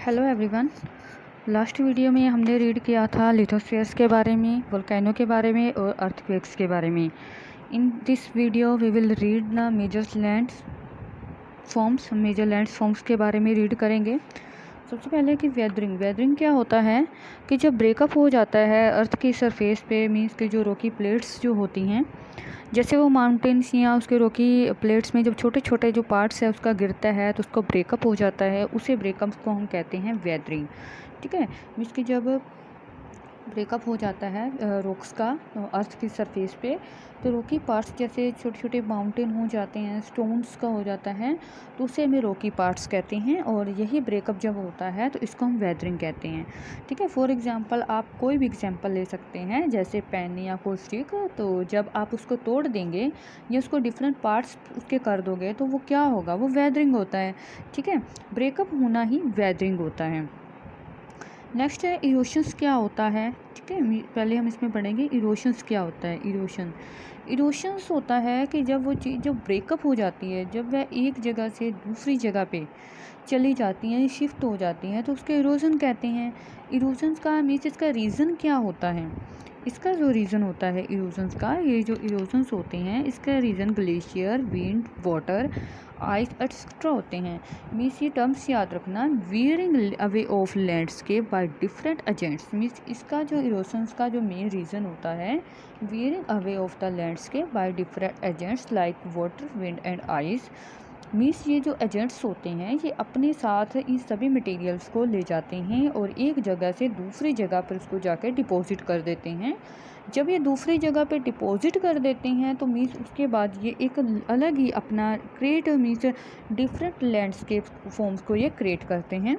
Hello everyone. Last video में हमने read किया था लिथोस्फीयर्स के बारे में, वोल्केनो के बारे में और अर्थक्वेक्स के बारे में। In this video we will read the major landforms के बारे में रीड करेंगे। सबसे पहले कि वेदरिंग क्या होता है कि जब ब्रेकअप हो जाता है अर्थ की सरफेस पे, मीन्स कि जो रॉकी प्लेट्स जो होती हैं, जैसे वो माउंटेन्स या उसके रॉकी प्लेट्स में जब छोटे छोटे जो पार्ट्स है उसका गिरता है तो उसको ब्रेकअप हो जाता है, उसे ब्रेकअप को हम कहते हैं वेदरिंग। ठीक है, मीन्स कि जब ब्रेकअप हो जाता है रॉक्स का अर्थ की सरफेस पे, तो रॉकी पार्ट्स जैसे छोटे छोटे माउंटेन हो जाते हैं, स्टोन्स का हो जाता है, तो उसे हमें रॉकी पार्ट्स कहते हैं। और यही ब्रेकअप जब होता है तो इसको हम वेदरिंग कहते हैं। ठीक है, फॉर एग्जांपल आप कोई भी एग्जांपल ले सकते हैं, जैसे पेन या कोई स्टिक, तो जब आप उसको तोड़ देंगे या उसको डिफरेंट पार्ट्स उसके कर दोगे तो वो क्या होगा, वो वेदरिंग होता है। ठीक है, ब्रेकअप होना ही वेदरिंग होता है। नेक्स्ट है इरोशंस क्या होता है। ठीक है, पहले हम इसमें पढ़ेंगे इरोशंस क्या होता है। इरोशंस होता है कि जब वो चीज़ जब ब्रेकअप हो जाती है, जब वह एक जगह से दूसरी जगह पे चली जाती हैं, शिफ्ट हो जाती हैं, तो उसके इरोजन कहते हैं। इरोजन्स का मीन्स इसका रीज़न क्या होता है। इसका जो रीज़न होता है इरोजन्स का, ये जो इरोजन्स होते हैं इसका reason glacier, wind, water, ice etcetera होते हैं। मीन्स ये टर्म्स याद रखना, wearing away of landscape by different agents. Means इसका जो इरोशंस का जो मेन रीज़न होता है, wearing away of the landscape by different agents like water, wind and ice. Means ये जो एजेंट्स होते हैं ये अपने साथ इन सभी मटेरियल्स को ले जाते हैं और एक जगह से दूसरी जगह पर उसको जाकर डिपॉजिट कर देते हैं। जब ये दूसरी जगह पे डिपॉजिट कर देते हैं तो मीन्स उसके बाद ये एक अलग ही अपना create, means different landscape forms को ये क्रिएट करते हैं।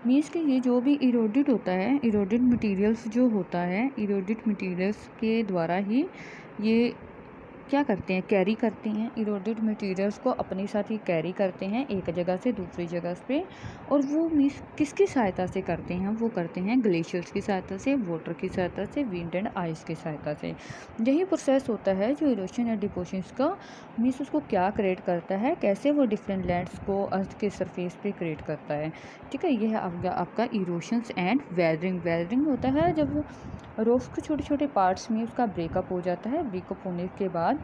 मीन्स कि ये जो भी इरोडेड होता है, इरोडेड मटेरियल्स जो होता है, इरोडेड मटेरियल्स के द्वारा ही ये क्या करते हैं, कैरी करते हैं। इरोडेड मटेरियल्स को अपने साथ ही कैरी करते हैं एक जगह से दूसरी जगह पे। और वो मीन्स किसकी सहायता से करते हैं, वो करते हैं ग्लेशियर्स की सहायता से, वाटर की सहायता से, विंड एंड आइस की सहायता से। यही प्रोसेस होता है जो इरोशन या डिपोशंस का, मीन्स उसको क्या क्रिएट करता है, कैसे वो डिफरेंट लैंड्स को अर्थ के सरफेस पे क्रिएट करता है। ठीक है, यह है आपका इरोशंस एंड वेदरिंग होता है जब रॉक्स के छोटे छोटे पार्ट्स में उसका ब्रेकअप हो जाता है। ब्रेकअप होने के बाद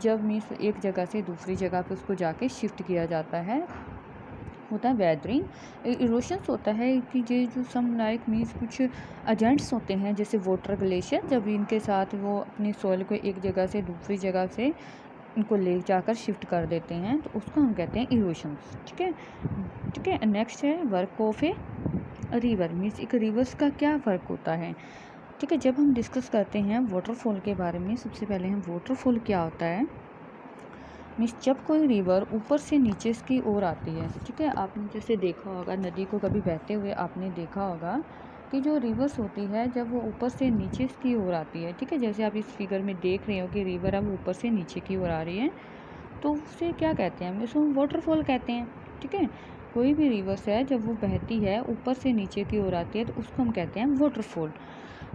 जब मीन्स एक जगह से दूसरी जगह पे उसको जाके शिफ्ट किया जाता है, होता है वेदरिंग। इरोशंस होता है कि ये जो सम लाइक मीन्स कुछ एजेंट्स होते हैं, जैसे वाटर, ग्लेशियर, जब इनके साथ वो अपनी सॉइल को एक जगह से दूसरी जगह से इनको ले जाकर शिफ्ट कर देते हैं, तो उसको हम कहते हैं इरोशंस। ठीक है, नेक्स्ट है work of a river. Means एक रिवर्स का क्या वर्क होता है। ठीक है, जब हम डिस्कस करते हैं वाटरफॉल के बारे में, सबसे पहले हम वाटरफॉल क्या होता है। मीन्स जब कोई रिवर ऊपर से नीचे की ओर आती है। ठीक है, आपने जैसे देखा होगा नदी को कभी बहते हुए आपने देखा होगा कि जो रिवर्स होती है जब वो ऊपर से नीचे की ओर आती है। ठीक है, जैसे आप इस फिगर में देख रहे हो कि रिवर अब ऊपर से नीचे की ओर आ रही है, तो उसे क्या कहते हैं, हम इसको वाटरफॉल कहते हैं। ठीक है, कोई भी रिवर्स है जब वो बहती है ऊपर से नीचे की ओर आती है तो उसको हम कहते हैं वाटरफॉल।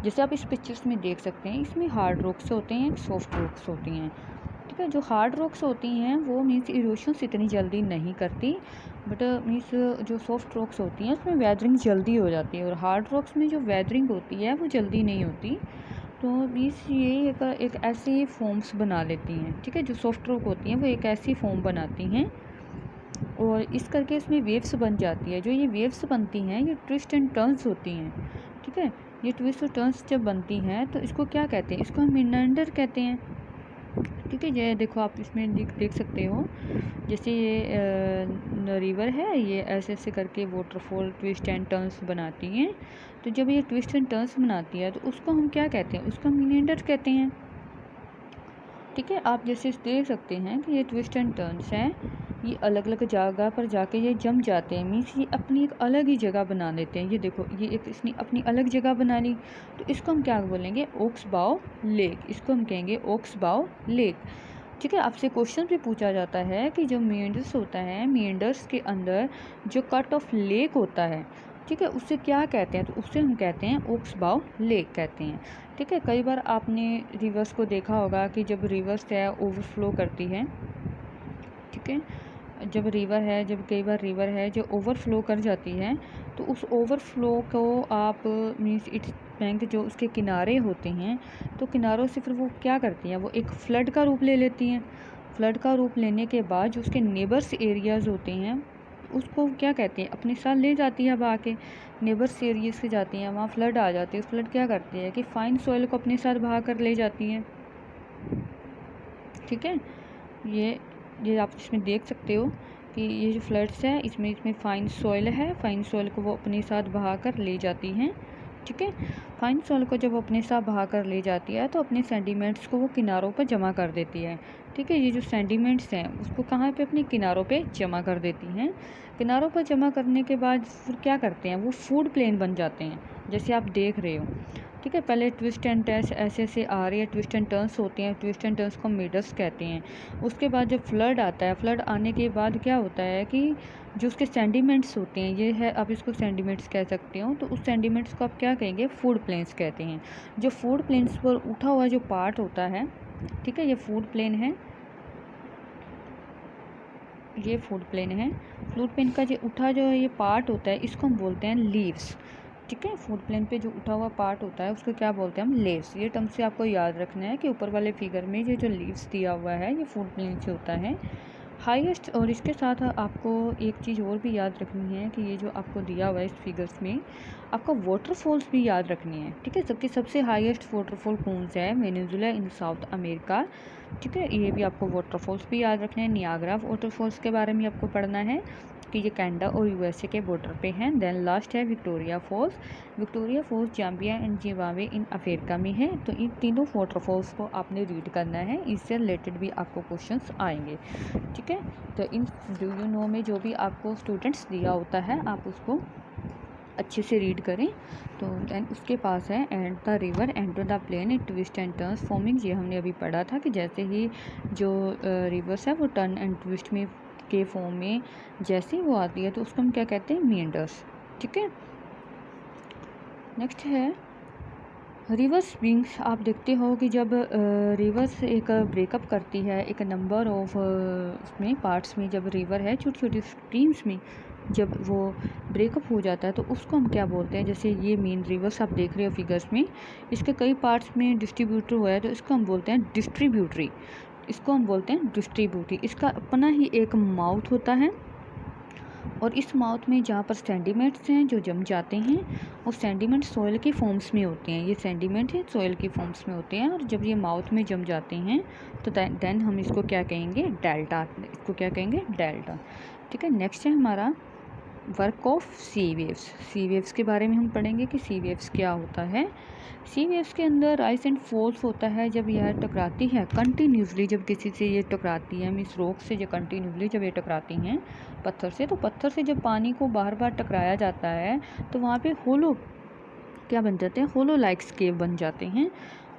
जैसे आप इस पिक्चर्स में देख सकते हैं, इसमें हार्ड रॉक्स होते हैं, सॉफ्ट रॉक्स होती हैं। ठीक है, जो हार्ड रॉक्स होती हैं वो मीन्स इरोशंस इतनी जल्दी नहीं करती, बट मीन्स जो सॉफ्ट रॉक्स होती हैं उसमें वेदरिंग जल्दी हो जाती है। और हार्ड रॉक्स में जो वेदरिंग होती है वो जल्दी नहीं होती। तो मीन्स ये एक ऐसी फॉर्म्स बना लेती हैं। ठीक है, जो सॉफ्ट रॉक होती हैं वो एक ऐसी फॉर्म बनाती हैं और इस करके इसमें वेव्स बन जाती है। जो ये वेव्स बनती हैं ये ट्विस्ट एंड टर्न्स होती हैं। ठीक है, ये ट्विस्ट और टर्न्स जब बनती हैं तो इसको क्या कहते हैं, इसको हम मीनंडर कहते हैं। ठीक है, ये देखो आप इसमें देख सकते हो, जैसे ये रिवर है, ये ऐसे ऐसे करके वाटरफॉल ट्विस्ट एंड टर्न्स बनाती हैं। तो जब ये ट्विस्ट एंड टर्न्स बनाती है तो उसको हम क्या कहते हैं, उसको हम मीनंडर कहते हैं। ठीक है, आप जैसे देख सकते हैं कि ये ट्विस्ट एंड टर्न्स हैं, ये अलग अलग जगह पर जाके ये जम जाते हैं। मीन्स ये अपनी एक अलग ही जगह बना लेते हैं। ये देखो, ये एक इसने अपनी अलग जगह बना ली, तो इसको हम क्या बोलेंगे, ओक्स बाव लेक। इसको हम कहेंगे ओक्स बाव लेक। ठीक है, आपसे क्वेश्चन भी पूछा जाता है कि जो मेंडर्स होता है, मेंडर्स के अंदर जो कट ऑफ लेक होता है, ठीक है, उससे क्या कहते हैं, तो उससे हम कहते हैं ओक्स बाव लेक कहते हैं। ठीक है, कई बार आपने रिवर्स को देखा होगा कि जब रिवर्स है ओवरफ्लो करती है, ठीक है, जब रिवर है, जब कई बार रिवर है जो ओवरफ्लो कर जाती है, तो उस ओवरफ्लो को आप मीन्स इट्स बैंक जो उसके किनारे होते हैं, तो किनारों से फिर वो क्या करती हैं, वो एक फ्लड का रूप ले लेती हैं। फ्लड का रूप लेने के बाद जो उसके नेबर्स एरियाज़ होते हैं, उसको क्या कहते हैं, अपने साथ ले जाती है बहा के। नेबर्स एरिया से जाती हैं, वहाँ फ्लड आ जाती है। फ्लड क्या करती है कि फाइन सॉइल को अपने साथ बहा कर ले जाती हैं। ठीक है, ये आप इसमें देख सकते हो कि ये जो फ्लड्स है, इसमें इसमें फाइन सॉइल है। फाइन सॉइल को वो अपने साथ बहा कर ले जाती हैं। ठीक है, फाइन सॉइल को जब वो अपने साथ बहा कर ले जाती है, तो अपने सेंडिमेंट्स को वो किनारों पर जमा कर देती है। ठीक है, ये जो सेंडिमेंट्स हैं उसको कहाँ पे, अपने किनारों पे जमा कर देती हैं। किनारों पर जमा करने के बाद फिर क्या करते हैं, वो फूड प्लेन बन जाते हैं, जैसे आप देख रहे हो। ठीक है, पहले ट्विस्ट एंड टर्न्स ऐसे आ रही है, ट्विस्ट एंड टर्न्स होते हैं। ट्विस्ट एंड टर्न्स को मिडर्स कहते हैं। उसके बाद जब फ्लड आता है, फ्लड आने के बाद क्या होता है कि जो उसके सेंडिमेंट्स होते हैं, ये है, आप इसको सेंडिमेंट्स कह सकते हो, तो उस सेंडिमेंट्स को आप क्या कहेंगे, फूड प्लेन्स कहते हैं। जो फूड प्लेन्स पर उठा हुआ जो पार्ट होता है, ठीक है, ये फूड प्लेन है, ये फूड प्लेन है। फूड प्लेन का जो उठा जो ये पार्ट होता है, इसको हम बोलते हैं लीव्स। ठीक है, फूड प्लेन पे जो उठा हुआ पार्ट होता है उसको क्या बोलते हैं हम, लीव्स। ये टर्म से आपको याद रखना है कि ऊपर वाले फिगर में ये जो लीव्स दिया हुआ है, ये फूड प्लेन से होता है हाईएस्ट। और इसके साथ आपको एक चीज़ और भी याद रखनी है कि ये जो आपको दिया हुआ है इस फिगर्स में, आपको वाटरफॉल्स भी याद रखनी है। ठीक है, सबसे हाईएस्ट वाटरफॉल कौन सा है, वेनेजुला इन साउथ अमेरिका। ठीक है, ये भी आपको वाटरफॉल्स भी याद रखने हैं। नियाग्रा वाटरफॉल्स के बारे में आपको पढ़ना है कि ये कनाडा और यूएसए के बॉर्डर पे हैं। देन लास्ट है Victoria Falls. Victoria Falls Zambia and Zimbabwe in Africa में है। तो इन तीनों वाटरफॉल्स को आपने रीड करना है, इससे रिलेटेड भी आपको क्वेश्चंस आएंगे। ठीक है, तो इन डू यू नो में जो भी आपको स्टूडेंट्स दिया होता है, आप उसको अच्छे से रीड करें। तो दैन उसके पास है and the river enter the plain it twist and turns forming. ये हमने अभी पढ़ा था कि जैसे ही जो रिवर्स है वो टर्न एंड ट्विस्ट में के फॉर्म में जैसे ही वो आती है, तो उसको हम क्या कहते हैं, मीएंडर्स। ठीक है, नेक्स्ट है रिवर्स विंग्स। आप देखते हो कि जब रिवर्स एक ब्रेकअप करती है, एक नंबर ऑफ उसमें पार्ट्स में, जब रिवर है छोटी छोटी स्ट्रीम्स में जब वो ब्रेकअप हो जाता है, तो उसको हम क्या बोलते हैं। जैसे ये मेन रिवर्स आप देख रहे हो फिगर्स में, इसके कई पार्ट्स में डिस्ट्रीब्यूटर हुआ है, तो इसको हम बोलते हैं डिस्ट्रीब्यूटरी। इसको हम बोलते हैं डिस्ट्रीब्यूटरी। इसका अपना ही एक माउथ होता है, और इस माउथ में जहाँ पर सेंडिमेंट्स हैं जो जम जाते हैं, वो सेंडिमेंट सॉइल के फॉर्म्स में होते हैं। ये सेंडिमेंट है सॉइल के फॉर्म्स में होते हैं, और जब ये माउथ में जम जाते हैं तो देन हम इसको क्या कहेंगे, डेल्टा। इसको क्या कहेंगे, डेल्टा। ठीक है, नेक्स्ट है हमारा work of sea waves. Sea waves के बारे में हम पढ़ेंगे कि सी वेव्स क्या होता है। सी वेव्स के अंदर राइज एंड फॉल्स होता है। जब यह टकराती है कंटिन्यूसली, जब किसी से ये टकराती है, मीन्स रॉक से, जो कंटिन्यूसली जब ये टकराती हैं पत्थर से, तो पत्थर से जब पानी को बार बार टकराया जाता है, तो वहाँ पे होलो क्या बन जाते हैं, होलो लाइक केव बन जाते हैं।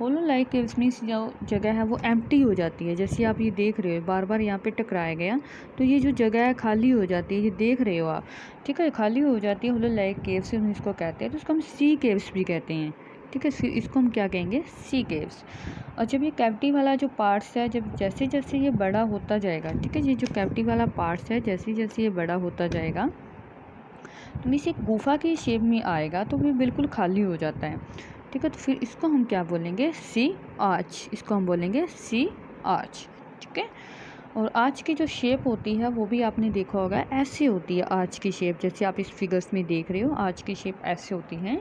होलो लाइक केव्स मीन्स जो जगह है वो एम्प्टी हो जाती है। जैसे आप ये देख रहे हो, बार बार यहाँ पे टकराया गया, तो ये जो जगह है खाली हो जाती है, ये देख रहे हो आप। ठीक है, खाली हो जाती है, होलो लाइक केव्स हम इसको कहते हैं। तो इसको हम सी केव्स भी कहते हैं। ठीक है, इसको हम क्या कहेंगे, सी केव्स। और जब ये कैविटी वाला जो पार्ट्स है, जब जैसे जैसे ये बड़ा होता जाएगा, ठीक है, ये जो कैविटी वाला पार्ट्स है जैसे जैसे ये बड़ा होता जाएगा, तो मीन्स एक गुफा की शेप में आएगा, तो वो बिल्कुल खाली हो जाता है। ठीक है, तो फिर इसको हम क्या बोलेंगे, सी आर्च। इसको हम बोलेंगे सी आर्च। ठीक है, और आर्च की जो शेप होती है वो भी आपने देखा होगा, ऐसे होती है आर्च की शेप। जैसे आप इस फिगर्स में देख रहे हो, आर्च की शेप ऐसे होती है।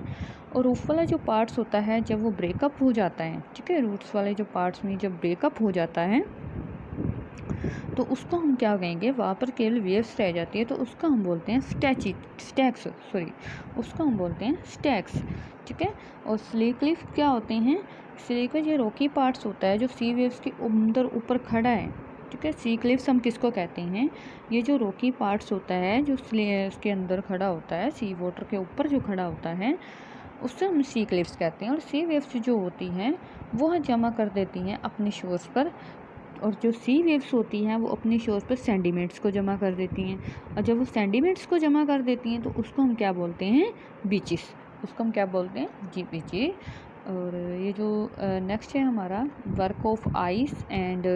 और रूफ वाला जो पार्ट्स होता है, जब वो ब्रेकअप हो जाता है, ठीक है, रूट्स वाले जो पार्ट्स में जब ब्रेकअप हो जाता है, तो उसको हम क्या कहेंगे, वहाँ पर केवल वेव्स रह जाती है, तो उसको हम बोलते हैं स्टैक्स, सॉरी, उसको हम बोलते हैं स्टैक्स। ठीक है, और स्ली क्लिफ क्या होते हैं, स्ली क्लिफ ये रॉकी पार्ट्स होता है जो सी वेव्स के अंदर ऊपर खड़ा है। ठीक है, सी क्लिफ्स हम किसको कहते हैं, ये जो रॉकी पार्ट्स होता है जो उसके अंदर खड़ा होता है, सी वाटर के ऊपर जो खड़ा होता है, उससे हम सी क्लिफ्स कहते हैं। और सी वेव्स जो होती हैं वो जमा कर देती हैं अपने शोर्स पर, और जो सी वेव्स होती हैं वो अपने शोर्स पर सेंडिमेंट्स को जमा कर देती हैं। और जब वो सेंडिमेंट्स को जमा कर देती हैं, तो उसको हम क्या बोलते हैं, बीचेस। उसको हम क्या बोलते हैं, जी, बीचेस। और ये जो नेक्स्ट है हमारा work of ice and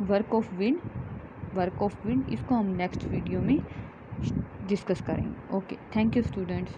work of wind. Work of wind, इसको हम नेक्स्ट वीडियो में डिस्कस करेंगे। Okay, thank you students.